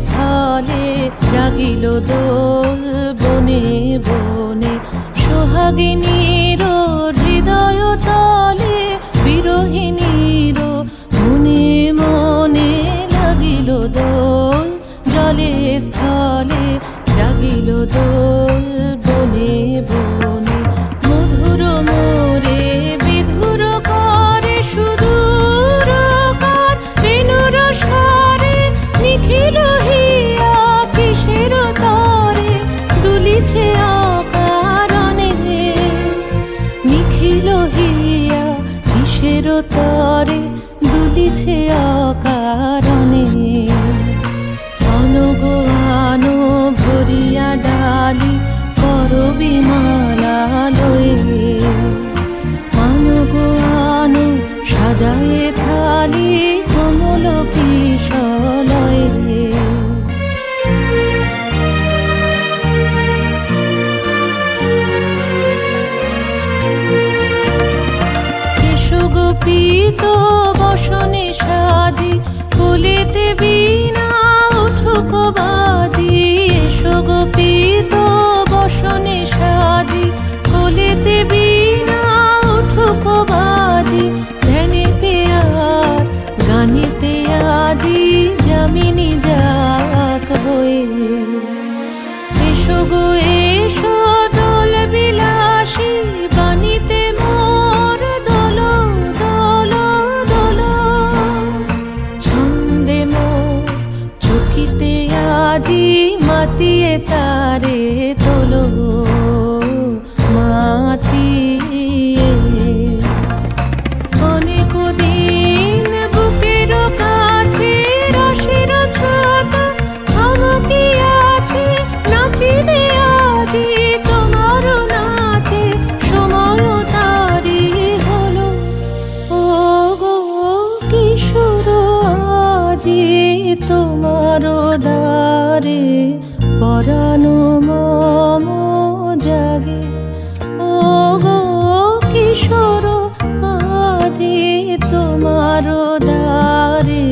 স্থলে জাগিল দোল বনে বনে, সোহাগিনীর হৃদয় তলে বিরহিণীর মনে মনে লাগিল দোল। জলে স্থলে জাগিল দোল বনে বনে, মধুর মোরে বিধুর করে সুদূর কার বেণুর স্বরে, নিখিল হিয়া কিসের তরে দুলিছে অকারণে, নিখিল হিয়া কিসের তরে দুলিছে অকারণে। আনো আনো ভরিয়া ডালি করবি মালা লয়ে, আনো আনো সাজায়ে থালি কমল কিশলয়ে। এসো গোপীত বসনে সাজি, কুলিতে বীণা উঠুক বাজি। এসো গোপীত বসনে সাজি, কুলিতে বীণা উঠুক বাজি। ধ্যানেতে আর গানেতে আজি যামিনী যাক হয়ে। এসো গো এসো দোল বিলাসী, বাণীতে মোর দোল দোল দোল। ছন্দে মোর চকিতে আজি মাতিয়ে তারে তোলো মাতিয়ে। অনেক দিন বুকের কাছে রসের ছোট থমকিয়াছে, নাচিবে আজি তোমার নাচে সময় তারি হলো। ও গো কিশোর আজি তোমার দ্বারে পরানো মম জাগে। ও গো কিশোর আজি তোমার দ্বারে